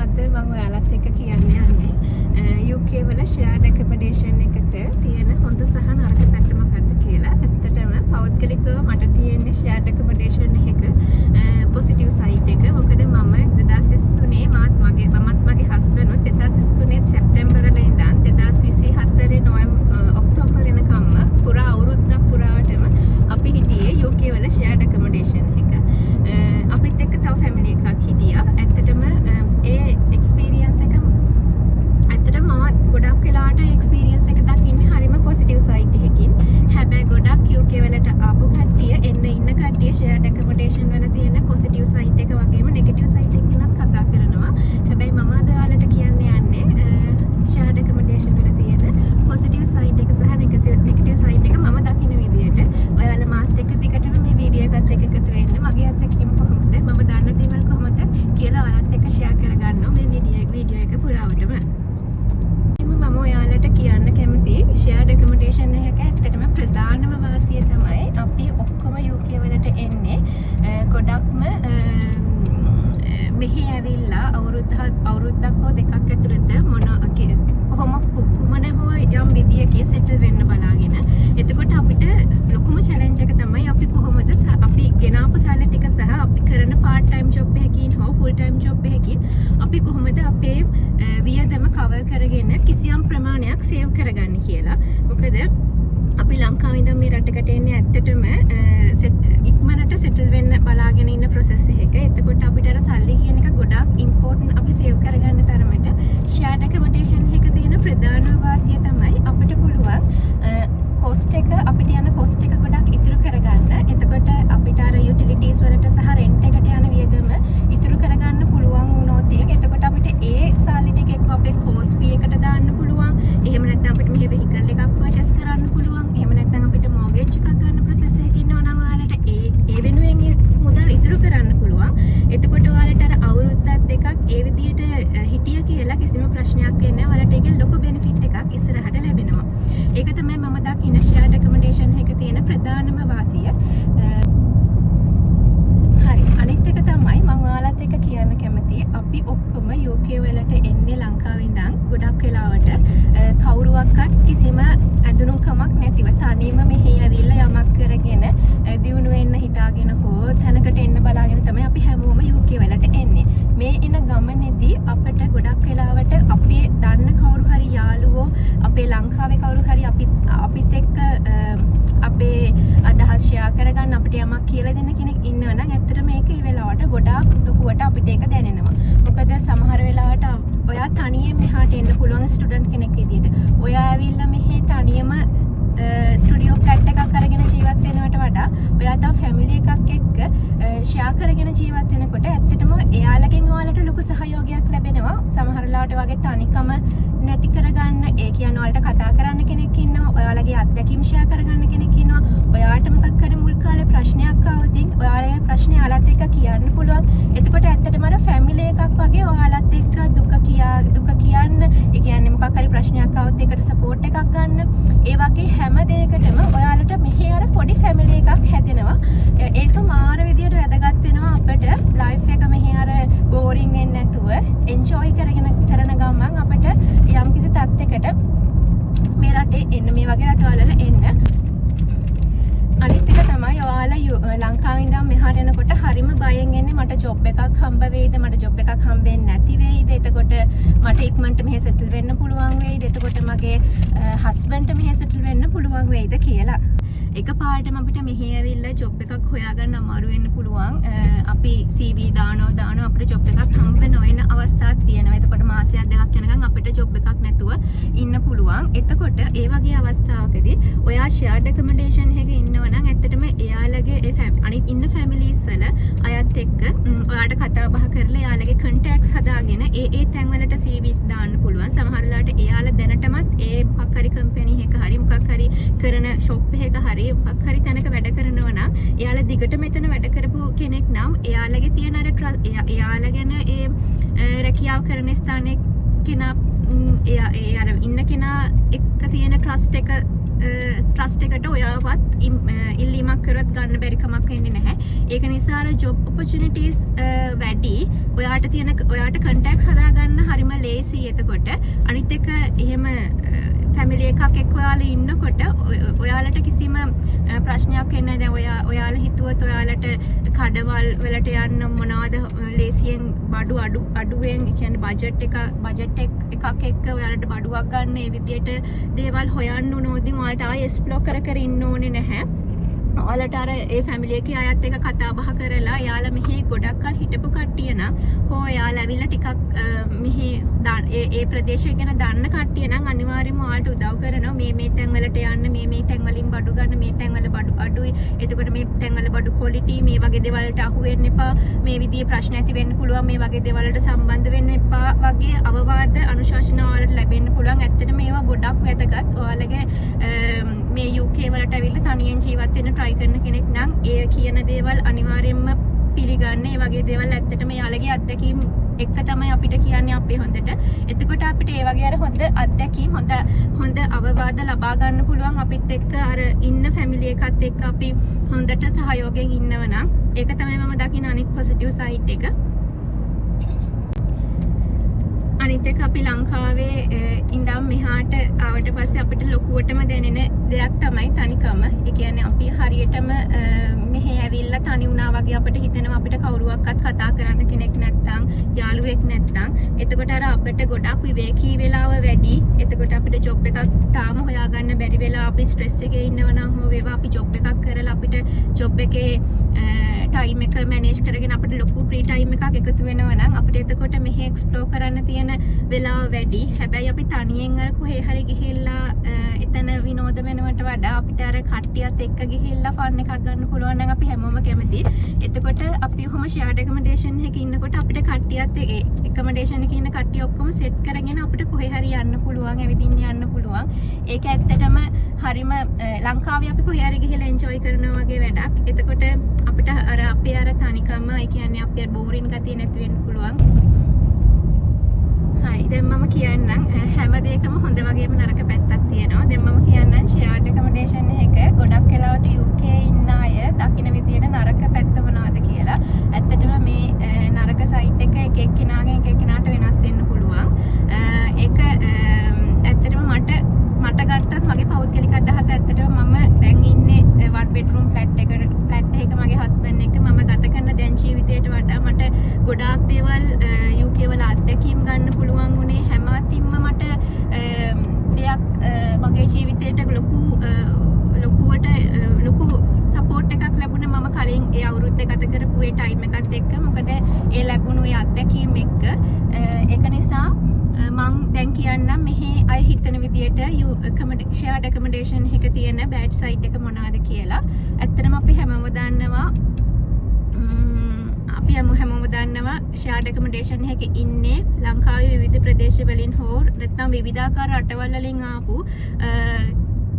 අද මම ඔයාලත් එක්ක කියන්න යන්නේ UK වල shared accommodation එකක තියෙන හොඳ සහ නරක පැත්ත මොකක්ද කියලා. ඇත්තටම පෞද්ගලිකව මට තියෙන්නේ shared accommodation එකක positive side එක. මොකද මම 2023 මමත් මගේ husband උත් 2023 සැප්තැම්බර් වල ඉඳන් 2024 ඔක්තෝබර් වෙනකම්ම පුරා අවුරුද්දක් පුරාවටම අපි හිටියේ UK වල shared accommodation එක. අපිත් එක්ක තව ෆැමිලි එකක් හිටියා. ඇත්තටම ඒ එක්ස්පීරියන්ස් එක ඇත්තටම මම ගොඩක් වෙලාවට ඒ එක්ස්පීරියන්ස් එක දකින්නේ හරිම පොසිටිව් සයිඩ් එකකින්. හැබැයි ගොඩක් UK වලට ආපු කට්ටිය ඉන්න කට්ටිය shared accommodation වල තියෙන පොසිටිව් සයිඩ් එක වගේම නෙගටිව් සයිඩ් එක ගැනත් කතා කරනවා. හැබැයි මම අද ඔයාලට කියන්න යන්නේ shared accommodation වල තියෙන පොසිටිව් සයිඩ් එක සහ නෙගටිව් සයිඩ් එක මම දකින විදිහට. ඔයාලා මාත් එක්ක දිගටම මේ වීඩියෝ එකත් එක්ක එකතු වෙන්න. මගේ අත්දැකීම කොහොමද? මම දන්න දේවල් කොහොමද කියලා ඔයාලත් එක්ක ෂෙයා කරගන්නවා මේ වීඩියෝ එක පුරාවටම. මම ඔයාලට කියන්න කැමති shared accommodation එකක ඇත්තටම ප්‍රධානම වාසිය තමයි අපි ඔක්කොම UK වලට එන්නේ ගොඩක්ම මෙහි ඇවිල්ලා අවුරුද්දක් හෝ දෙකක් ඇතුළත කුමන හෝ යම් විදියකින් සෙටල් වෙන්න බලාගෙන. එතකොට අපිට ලොකුම චැලෙන්ජ් එක තමයි අපි කොහොමද අපි ගෙනාපු සැලරි ටික සහ අපි කරන part time job එකකින් හෝ full time job එකකින් අපි කොහොමද අපේ වියදම cover කරගෙන කිසියම් ප්‍රමාණයක් save කරගන්නේ කියලා. මොකද අපි ලංකාවේ ඉඳන් මේ රටකට එන්නේ ඇත්තටම ඉක්මනට සෙටල් වෙන්න බලාගෙන ඉන්න process එකක. එතකොට අපිට අර සල්ලි කියන එක ගොඩක් important අපි save කරගන්න තරමට shared accommodation එක තියෙන ප්‍රධානම වාසිය තමයි අපිට පුළුවන් cost එක අපිට යන cost එක ගොඩක් ඉතුරු කරගන්න. එතකොට අපිට අර utilities වලට සහ rent එකට යන වියදම ඉතුරු කරගන්න පුළුවන් වුණොත් එතකොට අපිට ඒ සල්ලි ටික එක්ක අපේ course fee එකට දාන්න පුළුවන්. එහෙම නැත්නම් අපිට මෙහෙ vehicle එකක් purchase කරන්න පුළුවන්. එහෙම නැත්නම් අපිට mortgage එකක් ගන්න process එකක ඉන්නවා නම් ඔයාලට ඒ වෙනුවෙන් මුදල් ඉතුරු කරන්න පුළුවන්. එතකොට ඔයාලට අර අවුරුද්දක් දෙකක් ඒ විදිහට හිටිය කියලා කිසිම ප්‍රශ්නයක් වෙන්නේ නැහැ. ඔයාලට ඒකෙන් ලොකු benefit එකක් ඉස්සරහට ලැබෙනවා. ඒක තමයි මම දකින්න shared accommodation එක තියෙන ප්‍රධානම වාසිය. හරි, අනිත් එක තමයි මම ඔයාලත් එක්ක කියන්න කැමති අපි ඔක්කොම UK වලට එන්නේ ලංකාවේ ඉඳන් ගොඩක් වෙලාවට කවුරුවක්වත් කිසිම ඇඳුනුම්කමක් නැතිව තනියම මෙහි ඇවිල්ලා යමක් කරගෙන දියුණු වෙන්න හිතාගෙන හෝ තැනකට එන්න බලාගෙන තමයි අපි හැමෝම UK වලට එන්නේ. මේ එන ගමනේදී අපිට ගොඩක් වෙලාවට අපේ දන්න කවුරු හරි යාළුවෝ අපේ ලංකාවේ කවුරු හරි අපිත් එක්ක අපේ අදහස් ෂෙයා කරගන්න අපිට යමක් කියලා දෙන්න කෙනෙක් ඉන්නවා නම් ඇත්තට මේක ඒ වෙලාවට ගොඩාක් ලොකුවට අපිට ඒක දැනෙනවා. මොකද සමහර වෙලාවට ඔයා තනියෙන් මෙහාට එන්න පුළුවන් ස්ටුඩන්ට් කෙනෙක් විදියට. ඔයා ඇවිල්ලා මෙහි තනියම ස්ටුඩියෝ ෆ්ලැට් එකක් අරගෙන ජීවත් වෙනවට වඩා ඔයා තව ෆැමිලි එකක් එක්ක ෂෙයා කරගෙන ජීවත් වෙනකොට ඇත්තටම එයාලගෙන් ඔයාලට ලොකු සහයෝගයක් ලැබෙනවා. සමහර වෙලාවට වගේ තනිකම නැති කරගන්න ඒ කියන්නේ ඔයාලට කතා කරන්න කෙනෙක් ඉන්නවා. ඔයාලගේ අත්දැකීම් ෂෙයා කරගන්න කෙනෙක් ඉන්නවා. ඔයාට මොකක් හරි මුල් කාලේ ප්‍රශ්නයක් ආවොත් ඔයාලගේ ප්‍රශ්නේ ඔයාලත් එක්ක කියන්න පුළුවන්. එතකොට ඇත්තටම අර ෆැමිලි එකක් වගේ ඔයාලත් එක්ක දුක කියන්න ඒ කියන්නේ මොකක් හරි ප්‍රශ්නයක් ආවොත් ඒකට සපෝට් එකක් ගන්න. ඒ වගේ හැම දෙයකටම ඔයාලට මෙහි අර පොඩි ෆැමිලි එකක් හැදෙනවා. ඒක මාර විදියට වැදගත් වෙනවා අපිට ලයිෆ් එක මෙහි අර බෝරින් වෙන්නේ නැතුව එන්ජොයි කරන ගමන් අපිට යම්කිසි තත්යකට මේ රටේ එන්න මේ වගේ රටවල එන්න. අනිත් එක තමයි ඔයාලා ලංකාවේ ඉඳන් මෙහාට එනකොට හරිම බයෙන් එන්නේ මට ජොබ් එකක් හම්බ වෙයිද මට ජොබ් එකක් හම්බ වෙන්නේ නැති වෙයිද එතකොට මට ඉක්මනට මෙහෙ සෙටල් වෙන්න පුළුවන් වෙයිද එතකොට මගේ හස්බන්ඩ්ට මෙහෙ සෙටල් වෙන්න පුළුවන් වෙයිද කියලා. එකපාරටම අපිට මෙහෙ ඇවිල්ලා ජොබ් එකක් හොයාගන්න අමාරු වෙන්න පුළුවන්. අපි CV දානවා අපිට ජොබ් එකක් හම්බ නොවන අවස්ථාවක් තියෙනවා. එතකොට මාසයක් දෙකක් යනකම් අපිට ජොබ් එකක් නැතුව ඉන්න පුළුවන්. එතකොට ඒ වගේ අවස්ථාවකදී ඔයා shared accommodation එකක ඉන්නවා නම් ඇත්තටම එයාලගේ අනිත් ඉන්න ෆැමිලිස් වල අයත් එක්ක ඔයාට කතා බහ කරලා එයාලගේ contacts හදාගෙන ඒ තැන් වලට CVs දාන්න පුළුවන්. සමහර වෙලාවට එයාලා දැනටමත් ඒ මොකක් හරි කම්පැනි එකක හරි මොකක් හරි කරන ෂොප් එකක හරි මොකක් හරි තැනක වැඩ කරනවා නම් එයාලා දිගට මෙතන වැඩ කරපු කෙනෙක් නම් එයාලගේ තියෙන අර එයාලා ගැන ඒ රැකියාව කරන ස්ථානයේ කෙනා ඒ අර ඉන්න කෙනා එක්ක තියෙන ට්‍රස්ට් එක ට්‍රස්ට් එකට ඔයාවත් ඉල්ලීමක් කරොත් ගන්න බැරි කමක් වෙන්නේ නැහැ. ඒක නිසා අර ජොබ් ඔපචුනිටිස් වැඩි. ඔයාට කන්ටැක්ට්ස් හදාගන්න හරිම ලේසි. එතකොට අනිත් එක එහෙම ෆැමිලි එකක් එක්ක ඔයාලා ඉන්නකොට ඔයාලට කිසිම ප්‍රශ්නයක් වෙන්නේ නැහැ. ඔයාලා හිතුවත් ඔයාලට කඩවල් වලට යන්න මොනවද ලේසියෙන් බඩු අඩුවෙන් කියන්නේ බජට් එකක් එක්ක ඔයාලට බඩුවක් ගන්න ඒ විදියට දේවල් හොයන්න උනෝදින් ඔයාලට ආයෙ එක්ස්ප්ලෝර් කර ඉන්න ඕනේ නැහැ. ඔයාලට අර ඒ ෆැමිලි එකේ අයත් එක්ක කතා බහ කරලා යාලා මෙහි ගොඩක් කල් හිටපු කට්ටිය නම් හෝ යාලා ඇවිල්ලා ටිකක් මෙහි ඒ ප්‍රදේශය ගැන දන්න කට්ටිය නම් අනිවාර්යයෙන්ම ඔයාලට උදව් කරනවා මේ තැන් වලට යන්න මේ තැන් වලින් බඩු ගන්න මේ තැන් වල බඩු අඩුයි එතකොට මේ තැන් වල බඩු ක්වොලිටි මේ වගේ දේවල් වලට අහු වෙන්න එපා මේ විදිහේ ප්‍රශ්න ඇති වෙන්න පුළුවන් මේ වගේ දේවල් වලට සම්බන්ධ වෙන්න එපා වගේ අවවාද අනුශාසනා වලට ලැබෙන්න පුළුවන්. ඇත්තටම මේවා ගොඩක් වැදගත්. ඔයාලගේ මේ UK වලට ඇවිල්ලා තනියෙන් ජීවත් වෙන්න try කරන කෙනෙක් නම් ඒ කියන දේවල් අනිවාර්යයෙන්ම පිළිගන්න. ඒ වගේ දේවල් ඇත්තටම යාළගේ අත්දැකීම් එක්ක තමයි අපිට කියන්නේ අපේ හොඳට. එතකොට අපිට ඒ වගේ අර හොඳ අත්දැකීම් හොඳ අවවාද ලබා ගන්න පුළුවන්. අපිත් එක්ක අර ඉන්න ෆැමිලි එකත් එක්ක අපි හොඳට සහයෝගයෙන් ඉන්නව නම් ඒක තමයි මම දකින අනිත් පොසිටිව් සයිඩ් එක. අනිත් එක අපි ලංකාවේ ඉඳන් මෙහාට ආවට පස්සේ අපිට ලොකුවටම දැනෙන දෙයක් තමයි තනිකම. ඒ කියන්නේ අපි හරියටම මෙහෙ ඇවිල්ලා තනි වුණා වගේ අපිට හිතෙනවා අපිට කවුරුවක්වත් කතා කරන්න කෙනෙක් නැත්නම් යාළුවෙක් නැත්නම්. එතකොට අර අපිට ගොඩක් විවේකී වෙලාව වැඩි. එතකොට අපිට ජොබ් එකක් තාම හොයාගන්න බැරි වෙලා අපි ස්ට්‍රෙස් එකේ ඉන්නව නම් හෝ වේවා අපි ජොබ් එකක් කරලා අපිට ජොබ් එකේ ටයිම් එක මැනේජ් කරගෙන අපිට ලොකු ප්‍රී ටයිම් එකක් එකතු වෙනවා නම් අපිට එතකොට මෙහෙ එක්ස්ප්ලෝර් කරන්න තියෙන වෙලාව වැඩි. හැබැයි අපි තනියෙන් අර කොහේ හරි ගිහිල්ලා එතන විනෝද වෙනවට වඩා අපිට අර කට්ටියත් එක්ක ගිහිල්ලා ෆන් එකක් ගන්න පුළුවන් නම් අපි හැමෝම කැමතියි. එතකොට අපි ඔහොම ෂෙයාර්ඩ් ඇකොමඩේෂන් එකේ ඉන්නකොට අපිට කට්ටියත් ඇකොමඩේෂන් එකේ ඉන්න කට්ටිය ඔක්කොම සෙට් කරගෙන අපිට කොහේ හරි යන්න පුළුවන්, ඇවිදින්න යන්න පුළුවන්. ඒක ඇත්තටම හරිම ලංකාවේ අපි කොහේ හරි ගිහිල්ලා එන්ජොයි කරනවා වගේ වැඩක්. එතකොට අපිට අර අපේ අර තනිකම ඒ කියන්නේ අපේ බෝරින් ගතිය නැති වෙන්න පුළුවන්. හරි දැන් මම කියන්නම් හැම දෙයකම හොඳ වගේම නරක පැත්තක් තියෙනවා. දැන් මම කියන්නම් ෂෙයාර්ඩ් ඇකොමඩේෂන් එක ගොඩක් වෙලාවට UK ඉන්න අය දකින්න විදියට නරක පැත්ත මොනවද කියලා. ඇත්තටම මේ නරක සයිඩ් එක එක එක්කෙනාගෙන් එක එක්කෙනාට වෙනස් වෙන්න පුළුවන්. ඒක ඇත්තටම මට ගත්තත් මගේ පෞද්ගලික අදහස ඇත්තටම මම දැන් ඉන්නේ 1 bedroom flat එක මගේ හස්බන්ඩ් එක්ක මම ගත කරන දැන් ජීවිතයට වඩා මට ගොඩාක් දේවල් UK වල අත්දැකීම් ගන්න පුළුවන් උනේ. හැම අතින්ම මට දෙයක් මගේ ජීවිතයට ලොකු සපෝට් එකක් ලැබුණේ මම කලින් ඒ අවුරුද්ද ගත කරපු ඒ ටයිම් එකත් එක්ක. මොකද ඒ ලැබුණු ඒ අත්දැකීම් එක්ක ඒක නිසා මං දැන් කියන්නම් මෙහි අය හිතන විදියට ෂෙයාර්ඩ් ඇකොමඩේෂන් එක තියෙන බෑඩ් සයිඩ් එක මොනවාද කියලා. ඇත්තටම අපි හැමෝම දන්නවා ෂෙයාර්ඩ් ඇකොමඩේෂන් එකේ ඉන්නේ ලංකාවේ විවිධ ප්‍රදේශ වලින් හෝ නැත්නම් විවිධාකාර රටවල් වලින් ආපු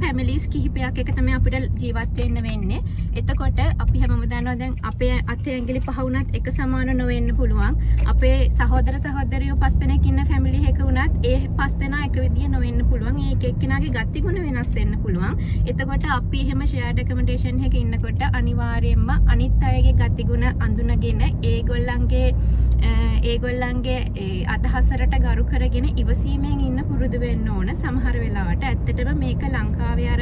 ෆැමිලිස් කිහිපයක් එක තමයි අපිට ජීවත් වෙන්න වෙන්නේ. එතකොට අපි හැමෝම දන්නවා දැන් අපේ අතේ ඇඟිලි පහ වුණත් එක සමාන නොවෙන්න පුළුවන්. අපේ සහෝදර සහෝදරියෝ 5 දෙනෙක් ඉන්න ෆැමිලි එකක වුණත් ඒ 5 දෙනා එක විදිය නොවෙන්න පුළුවන්. ඒ එක එක්කෙනාගේ ගතිගුණ වෙනස් වෙන්න පුළුවන්. එතකොට අපි එහෙම ෂෙයාර්ඩ් ඇකොමඩේෂන් එකේ ඉන්නකොට අනිවාර්යයෙන්ම අනිත් අයගේ ගතිගුණ අඳුනගෙන ඒගොල්ලන්ගේ අදහසට ගරු කරගෙන ඉවසීමෙන් ඉන්න පුරුදු වෙන්න ඕන. සමහර වෙලාවට ඇත්තටම මේක ලංකාවේ අර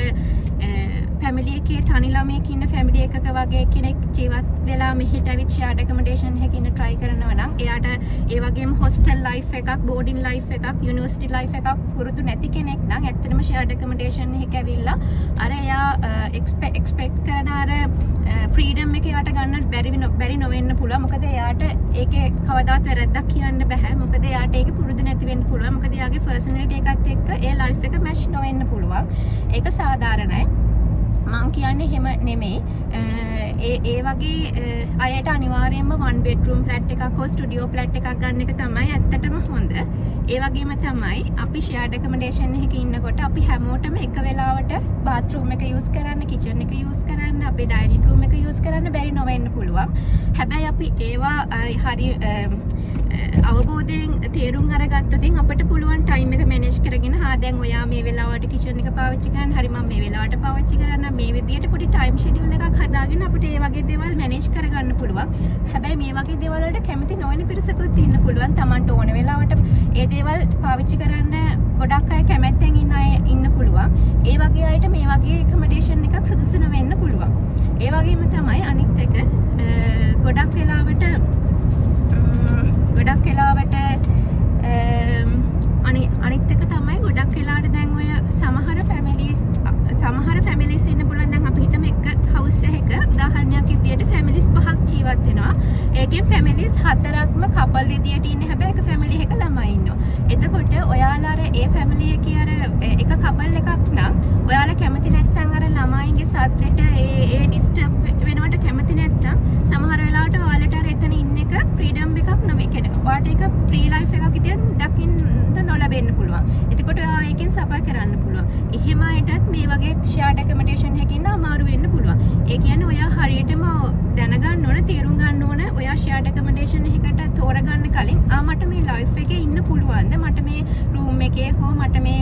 ෆැමිලි එකේ තනි ළමයෙක් ඉන්න ෆැමිලි එකක වගේ කෙනෙක් ජීවත් වෙලා මෙහෙට ඇවිත් ෂෙයාර්ඩ් ඇකොමඩේෂන් එකක ඉන්න try කරනවා නම් එයාට ඒ වගේම හොස්ටල් ලයිෆ් එකක්, බෝඩින් ලයිෆ් එකක්, යුනිවර්සිටි ලයිෆ් එකක් පුරුදු නැති කෙනෙක් නම් ඇත්තටම ෂෙයාර්ඩ් ඇකොමඩේෂන් එකක ඇවිල්ලා අර එයා එක්ස්පෙක්ට් කරන අර ෆ්‍රීඩම් එක එයාට ගන්න බැරි නොවෙන්න පුළුවන්. මොකද එයාට ඒකේ කවදාවත් වැරද්දක් කියන්න බෑ. මොකද එයාට ඒක පුරුදු නැති වෙන්න පුළුවන්. මොකද එයාගේ පර්සනැලිටි එකත් එක්ක ඒ ලයිෆ් එක මැච් නොවෙන්න පුළුවන්. ඒක සාධාරණයි. මං කියන්නේ එහෙම නෙමෙයි. ඒ වගේ අයට අනිවාර්යයෙන්ම 1 bedroom flat එකක් හෝ ස්ටුඩියෝ flat එකක් ගන්න එක තමයි ඇත්තටම හොඳ. ඒ වගේම තමයි අපි ෂෙයාර්ඩ් ඇකොමඩේෂන් එකක ඉන්නකොට අපි හැමෝටම එක වෙලාවට bathroom එක use කරන්න, kitchen එක use කරන්න, අපේ dining room එක use කරන්න බැරි නොවෙන්න පුළුවන්. හැබැයි අපි ඒවා හරි අවබෝධයෙන් තේරුම් අරගත්තොත් අපිට පුළුවන් ටයිම් එක මැනේජ් කරගෙන දැන් ඔයා මේ වෙලාවට කිචන් එක පාවිච්චි කරන්න හරි මම මේ වෙලාවට පාවිච්චි කරන්න මේ විදියට පොඩි ටයිම් ෂෙඩියුල් එකක් හදාගෙන අපිට මේ වගේ දේවල් මැනේජ් කරගන්න පුළුවන්. හැබැයි මේ වගේ දේවල් වලට කැමති නොවන පිරිසකුත් ඉන්න පුළුවන්. Tamanට ඕන වෙලාවට ඒ දේවල් පාවිච්චි කරන්න ගොඩක් අය කැමැත්තෙන් ඉන්න අය ඉන්න පුළුවන්. ඒ වගේ අයට මේ වගේ ඇකොමඩේෂන් එකක් සුදුසු වෙන්න පුළුවන්. ඒ වගේම තමයි අනිත් එක ගොඩක් වෙලාවට අනිත් එක තමයි ගොඩක් වෙලාවට දැන් ඔය සමහර ෆැමිලිස් ඉන්න පුළුවන්. දැන් අපි හිතමු එක හවුස් එකක උදාහරණයක් විදියට ෆැමිලිස් 5ක් ජීවත් වෙනවා. ඒකෙන් ෆැමිලිස් 4ක්ම කපල් විදියට ඉන්නේ. හැබැයි එක ෆැමිලි එකක ළමයි ඉන්නවා. එතකොට ඔයාලා අර ඒ ෆැමිලි එකේ අර එක කපල් එකක් නම් ඔයාලා කැමති නැත්නම් අර ළමයින්ගේ සද්දෙට ඒ ඩිස්ටර්බ් වෙනවට කැමති නැත්නම් සමහර වෙලාවට ඔයාලට අර එතන ඉන්න එක ෆ්‍රීඩම් එකක් නෙවෙයි. කියන්නේ ඔයාලට ඒක ෆ්‍රී ලයිෆ් එකක් විදියට දකින්න නොලැබෙන්න පුළුවන්. එතකොට ඔයා ඒකෙන් සපයි කරන්න පුළුවන්. එහෙම අයටත් මේ වගේ ෂෙයාර්ඩ් ඇකොමඩේෂන් එකකින් අමාරු වෙන්න පුළුවන්. ඒ කියන්නේ ඔයා හරියටම දැනගන්න ඕන, තේරුම් ගන්න ඕන ඔයා ෂෙයාර්ඩ් ඇකොමඩේෂන් එකකට තෝරගන්න කලින් මට මේ ලයිෆ් එකේ ඉන්න පුළුවන්ද? මට මේ රූම් එකේ හෝ මට මේ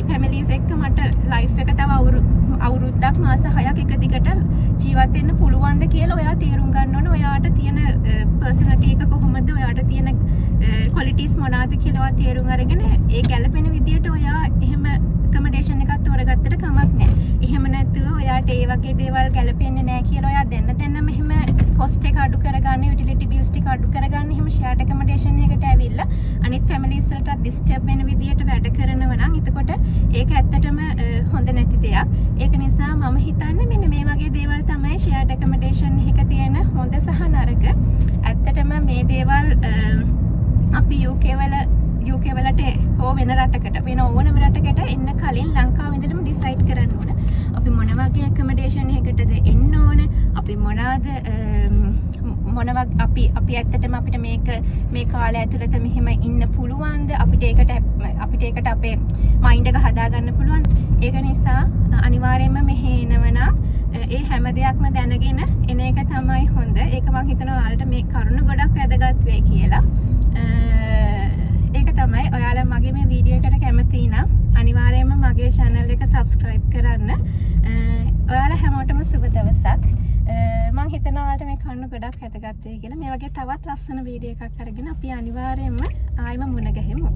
ෆැමිලිස් එක්ක මට ලයිෆ් එක තව අවුරුද්දක් මාස 6ක් එක දිගට ජීවත් වෙන්න පුළුවන්ද කියලා ඔයා තේරුම් ගන්න ඕන. ඔයාට තියෙන පර්සනැලිටි එක කොහොමද? ඔයාට තියෙන ක්වොලිටිස් මොනවාද කියලා තේරුම් අරගෙන ඒ ගැළපෙන විදියට ඔයා එහෙම ඇකොමඩේෂන් එකක් තෝරගත්තට කමක් නැහැ. එහෙම නැත්නම් ඔයාට ඒ වගේ දේවල් ගැළපෙන්නේ නැහැ කියලා ඔයා දැන්න මෙහෙම කොස්ට් එක අඩු කරගන්න, යුටිලිටි බිල්ස් ටික අඩු කරගන්න එහෙම ෂෙයාර්ඩ් ඇකොමඩේෂන් එකකට ඇවිල්ලා අනිත් ෆැමිලිස් වලට ඩිස්ටර්බ් වෙන විදියට වැඩ කරනවා නම් එතකොට ඒක ඇත්තටම හොඳ නැති දෙයක්. ඒක නිසා මම හිතන්නේ මෙන්න මේ වගේ දේවල් තමයි ෂෙයාර්ඩ් ඇකොමඩේෂන් එකක තියෙන හොඳ සහ නරක. ඇත්තටම මේ දේවල් අපි UK වලට හෝ වෙන රටකට වෙන ඕනම රටකට එන්න කලින් ලංකාවේ ඉඳලම ඩිසයිඩ් කරන්න ඕන. අපි මොන වගේ ඇකොමඩේෂන් එකකටද එන්න ඕන? අපි අපි ඇත්තටම අපිට මේ කාලය ඇතුළත මෙහෙම ඉන්න පුළුවන්ද? අපිට ඒකට අපේ මයින්ඩ් එක හදාගන්න පුළුවන්. ඒක නිසා අනිවාර්යයෙන්ම මෙහෙ එනවනම් ඒ හැම දෙයක්ම දැනගෙන එන එක තමයි හොඳ. ඒක මම හිතනවා ඔයාලට මේ කරුණ ගොඩක් වැදගත් වෙයි කියලා. ඒක තමයි ඔයාලා මගේ මේ වීඩියෝ එකට කැමති නම් අනිවාර්යයෙන්ම මගේ channel එක subscribe කරන්න. ඔයාලා හැමෝටම සුබ දවසක්. මම හිතනවා ඔයාලට මේ කරුණ ගොඩක් වැදගත් වෙයි කියලා. මේ වගේ තවත් ලස්සන වීඩියෝ එකක් අරගෙන අපි අනිවාර්යයෙන්ම ආයෙම මුණ ගැහෙමු.